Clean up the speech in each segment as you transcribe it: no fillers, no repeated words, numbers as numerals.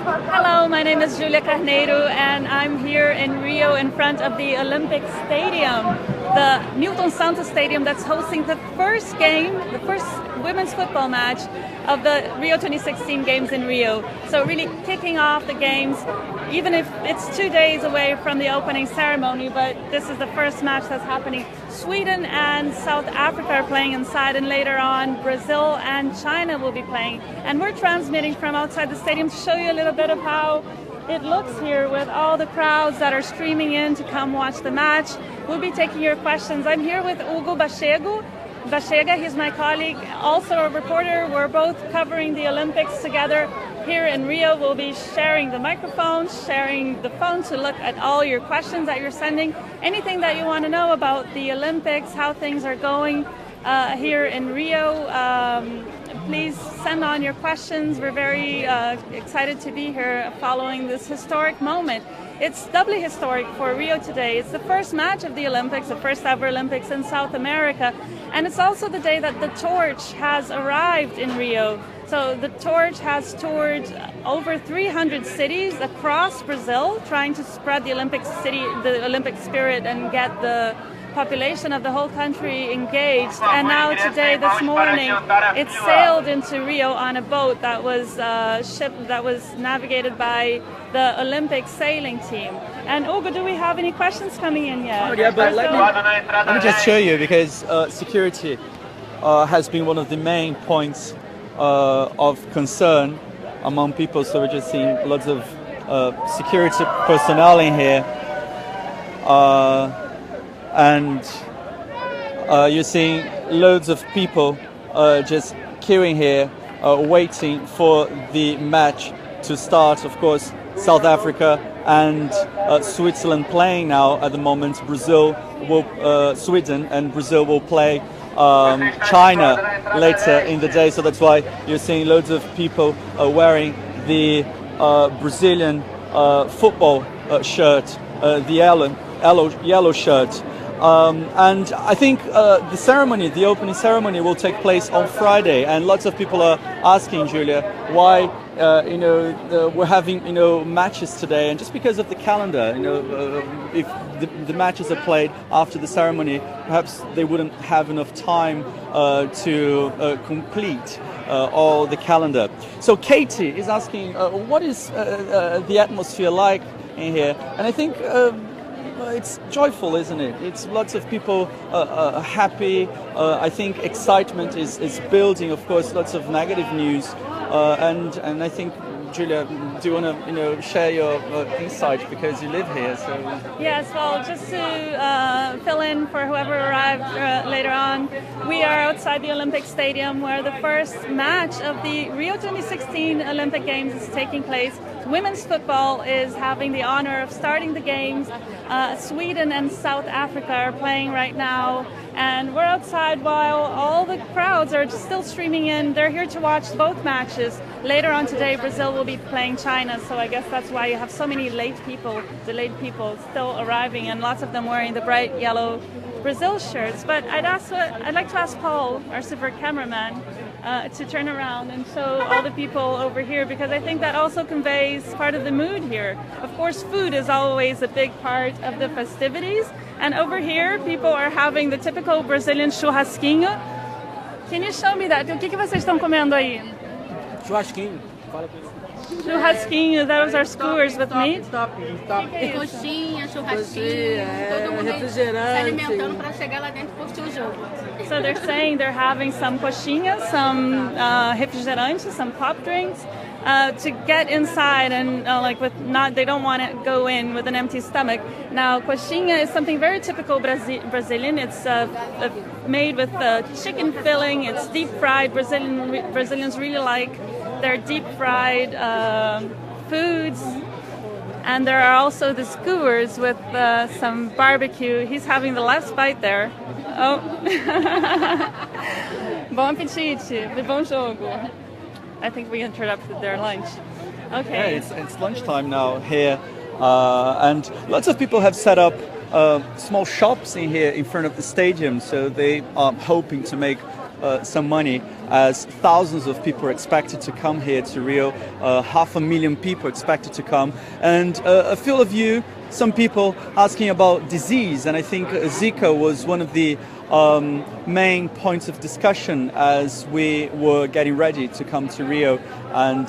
Hello, my name is Julia Carneiro and I'm here in Rio in front of the Olympic Stadium, the Newton Santos Stadium that's hosting the first game, the first women's football match of the Rio 2016 Games in Rio. So really kicking off the games, even if it's 2 days away from the opening ceremony, but this is the first match that's happening. Sweden and South Africa are playing inside, and later on Brazil and China will be playing. And we're transmitting from outside the stadium to show you a little bit of how it looks here with all the crowds that are streaming in to come watch the match. We'll be taking your questions. I'm here with Hugo Bachega, he's my colleague, also a reporter. We're both covering the Olympics together here in Rio. We'll be sharing the microphone, sharing the phone to look at all your questions that you're sending. Anything that you want to know about the Olympics, how things are going here in Rio, please send on your questions. We're very excited to be here following this historic moment. It's doubly historic for Rio today. It's the first match of the Olympics, the first ever Olympics in South America. And it's also the day that the torch has arrived in Rio. So the torch has toured over 300 cities across Brazil, trying to spread the Olympic spirit and get the population of the whole country engaged. And now today, this morning, it sailed into Rio on a boat that was navigated by the Olympic sailing team. And Hugo, do we have any questions coming in yet? Oh, yeah, but let me just show you, because security has been one of the main points of concern among people. So we're just seeing lots of security personnel in here. And you're seeing loads of people just queuing here, waiting for the match to start. Of course, South Africa and Switzerland playing now at the moment. Sweden and Brazil will play China later in the day. So that's why you're seeing loads of people wearing the Brazilian football shirt, the yellow shirt. And I think the opening ceremony will take place on Friday, and lots of people are asking, Julia, why we're having matches today. And just because of the calendar, if the matches are played after the ceremony, perhaps they wouldn't have enough time to complete all the calendar. So Katie is asking, what is the atmosphere like in here? And I think it's joyful, isn't it? It's lots of people happy. I think excitement is building. Of course, lots of negative news, and I think, Julia, do you want to share your insight, because you live here? So yes, well, just to fill in for whoever arrived later on, we are outside the Olympic Stadium where the first match of the Rio 2016 Olympic Games is taking place. Women's football is having the honor of starting the games. Sweden and South Africa are playing right now, and we're outside while all the crowds are still streaming in. They're here to watch both matches. Later on today, Brazil will be playing China, so I guess that's why you have so many delayed people still arriving, and lots of them wearing the bright yellow Brazil shirts. But I'd like to ask Paul, our super cameraman, to turn around and show all the people over here, because I think that also conveys part of the mood here. Of course, food is always a big part of the festivities, and over here people are having the typical Brazilian churrasquinho. Can you show me that? O que vocês estão comendo aí? Churrasquinho. Churrasquinho, those are skewers with meat. Coxinha, churrasquinho, todo mundo se alimentando para chegar lá dentro e curtir o jogo. So they're saying they're having some coxinhas, some refrigerantes, some pop drinks to get inside, and they don't want to go in with an empty stomach. Now, coxinha is something very typical Brazilian. It's made with chicken filling. It's deep fried. Brazilians really like their deep fried foods. And there are also the skewers with some barbecue. He's having the last bite there. Oh. Bom appetite. Bom jogo. I think we interrupted their lunch. Okay. Yeah, it's lunchtime now here. And lots of people have set up small shops in here in front of the stadium. So they are hoping to make some money, as thousands of people are expected to come here to Rio, 500,000 people expected to come, and a few of you, some people asking about disease, and I think Zika was one of the main points of discussion as we were getting ready to come to Rio and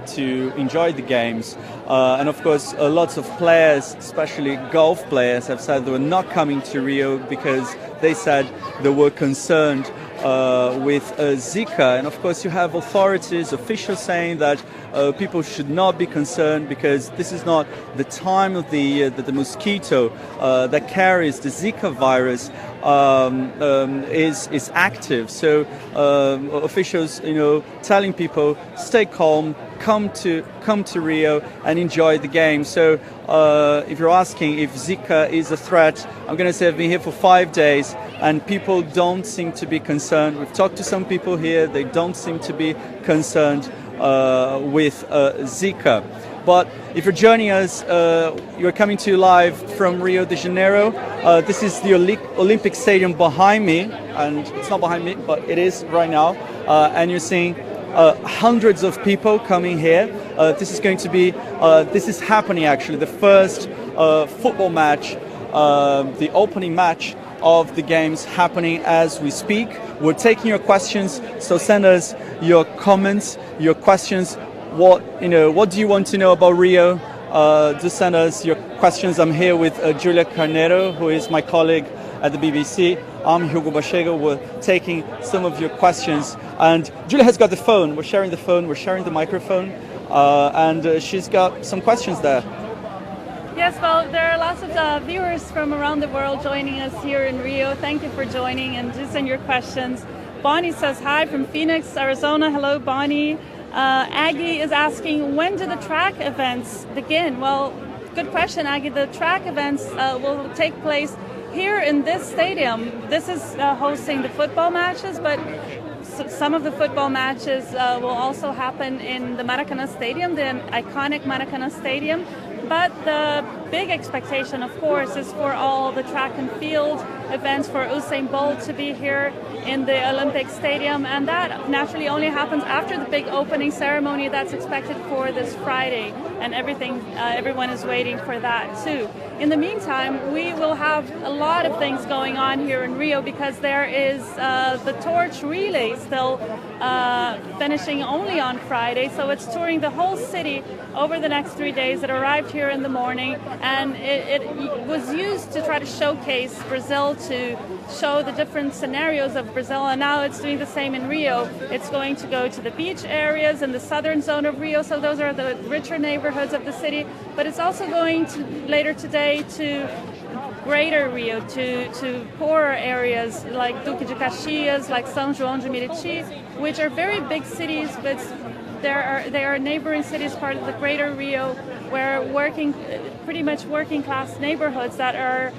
to enjoy the games. And of course, lots of players, especially golf players, have said they were not coming to Rio because they said they were concerned with Zika. And of course, you have authorities, officials saying that people should not be concerned because this is not the time of the year that the mosquito that carries the Zika virus is active. So officials, telling people stay calm, come to Rio and enjoy the game. So if you're asking if Zika is a threat, I'm going to say I've been here for 5 days and people don't seem to be concerned. We've talked to some people here, they don't seem to be concerned with Zika. But if you're joining us, you're coming to you live from Rio de Janeiro. This is the Olympic Stadium behind me, and it's not behind me, but it is right now. And you're seeing hundreds of people coming here. This is going to be, this is happening actually, the first football match, the opening match of the games happening as we speak. We're taking your questions, so send us your comments, your questions. What do you want to know about Rio? Do send us your questions. I'm here with Julia Carneiro, who is my colleague at the BBC. I'm Hugo Bachega. We're taking some of your questions. And Julia has got the phone. We're sharing the phone. We're sharing the microphone. And she's got some questions there. Yes, well, there are lots of viewers from around the world joining us here in Rio. Thank you for joining and do send your questions. Bonnie says hi from Phoenix, Arizona. Hello, Bonnie. Aggie is asking, when do the track events begin? Well, good question, Aggie. The track events will take place here in this stadium. This is hosting the football matches, but some of the football matches will also happen in the Maracanã Stadium, the iconic Maracanã Stadium. But the big expectation, of course, is for all the track and field events, for Usain Bolt to be here in the Olympic Stadium, and that naturally only happens after the big opening ceremony that's expected for this Friday, and everyone is waiting for that too. In the meantime, we will have a lot of things going on here in Rio because there is the torch relay still finishing only on Friday, so it's touring the whole city over the next 3 days. It arrived here in the morning, and it was used to try to showcase Brazil, to show the different scenarios of Brazil, and now it's doing the same in Rio. It's going to go to the beach areas in the southern zone of Rio, so those are the richer neighborhoods of the city, but it's also going to later today to Greater Rio, to poorer areas like Duque de Caxias, like São João de Meriti, which are very big cities, but they are neighboring cities, part of the Greater Rio, where pretty much working class neighborhoods that are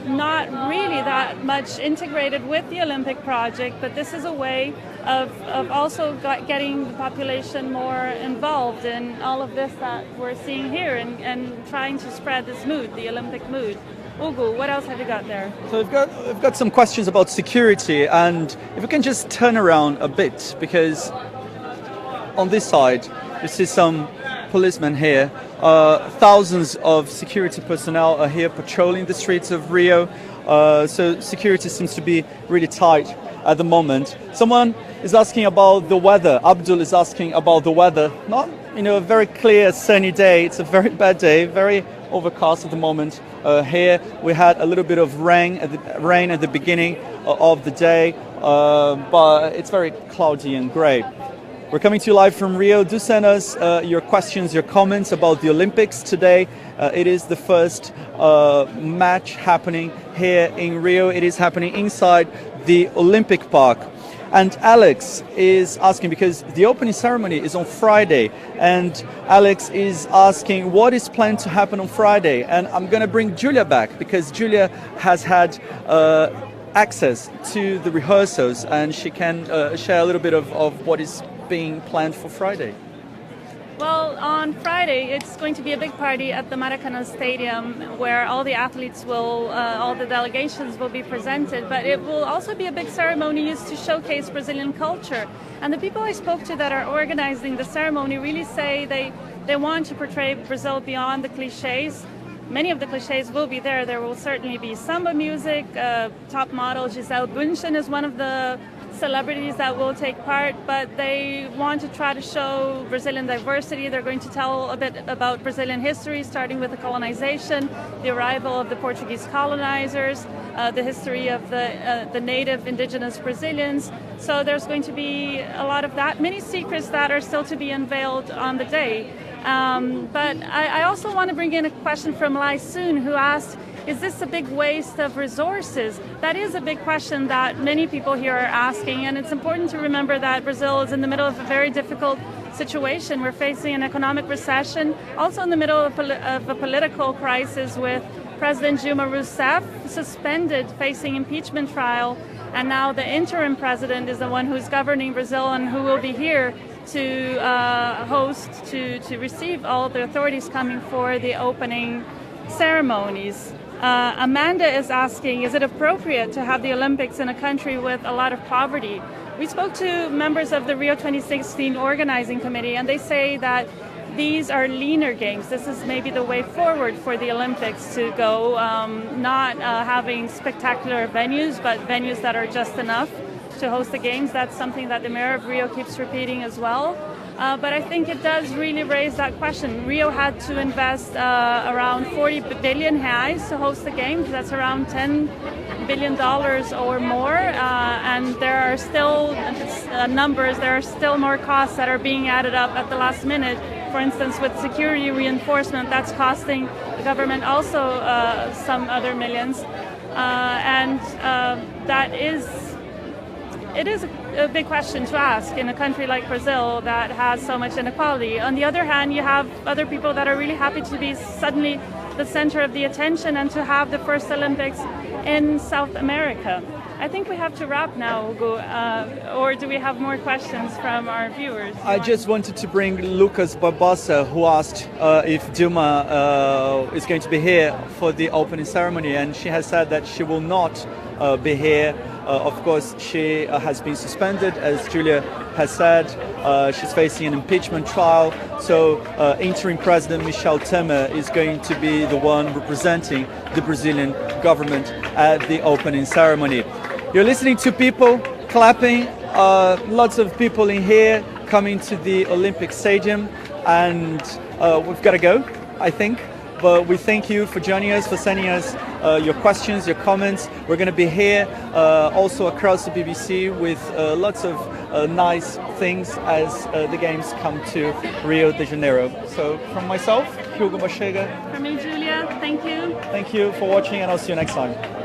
not really that much integrated with the Olympic project, but this is a way of also getting the population more involved in all of this that we're seeing here, and trying to spread this mood, the Olympic mood. Ugo, what else have you got there? So we've got some questions about security, and if we can just turn around a bit, because on this side you see some policemen here. Thousands of security personnel are here patrolling the streets of Rio. So security seems to be really tight at the moment. Someone is asking about the weather. Abdul is asking about the weather. Not, a very clear sunny day. It's a very bad day, very overcast at the moment. Here we had a little bit of rain at the beginning of the day, but it's very cloudy and grey. We're coming to you live from Rio. Do send us your questions, your comments about the Olympics today. It is the first match happening here in Rio. It is happening inside the Olympic Park. And Alex is asking, because the opening ceremony is on Friday, and Alex is asking what is planned to happen on Friday. And I'm going to bring Julia back, because Julia has had access to the rehearsals, and she can share a little bit of what is being planned for Friday. Well, on Friday, it's going to be a big party at the Maracanã Stadium where all the athletes all the delegations will be presented, but it will also be a big ceremony used to showcase Brazilian culture. And the people I spoke to that are organizing the ceremony really say they want to portray Brazil beyond the cliches. Many of the cliches will be there. There will certainly be samba music. Top model Gisele Bündchen is one of the celebrities that will take part, but they want to try to show Brazilian diversity. They're going to tell a bit about Brazilian history, starting with the colonization, the arrival of the Portuguese colonizers, the history of the native indigenous Brazilians. So there's going to be a lot of that, many secrets that are still to be unveiled on the day. But I also want to bring in a question from Lai Soon, who asked, is this a big waste of resources? That is a big question that many people here are asking, and it's important to remember that Brazil is in the middle of a very difficult situation. We're facing an economic recession, also in the middle of a political crisis with President Dilma Rousseff suspended, facing impeachment trial, and now the interim president is the one who's governing Brazil and who will be here to host, to receive all the authorities coming for the opening ceremonies. Amanda is asking, is it appropriate to have the Olympics in a country with a lot of poverty? We spoke to members of the Rio 2016 organizing committee, and they say that these are leaner games. This is maybe the way forward for the Olympics to go, not having spectacular venues, but venues that are just enough to host the games. That's something that the mayor of Rio keeps repeating as well. But I think it does really raise that question. Rio had to invest around 40 billion reais to host the games. That's around $10 billion or more. And there are still numbers, there are still more costs that are being added up at the last minute. For instance, with security reinforcement, that's costing the government also some other millions. It is a big question to ask in a country like Brazil that has so much inequality. On the other hand, you have other people that are really happy to be suddenly the center of the attention and to have the first Olympics in South America. I think we have to wrap now, Hugo, or do we have more questions from our viewers? I just wanted to bring Lucas Barbosa, who asked if Dilma is going to be here for the opening ceremony, and she has said that she will not be here. Of course, she has been suspended, as Julia has said. She's facing an impeachment trial, so interim President Michel Temer is going to be the one representing the Brazilian government at the opening ceremony. You're listening to people clapping, lots of people in here coming to the Olympic Stadium, and we've got to go, I think. But we thank you for joining us, for sending us your questions, your comments. We're going to be here also across the BBC with lots of nice things as the games come to Rio de Janeiro. So from myself, Hugo Machega. From me, Julia, thank you. Thank you for watching, and I'll see you next time.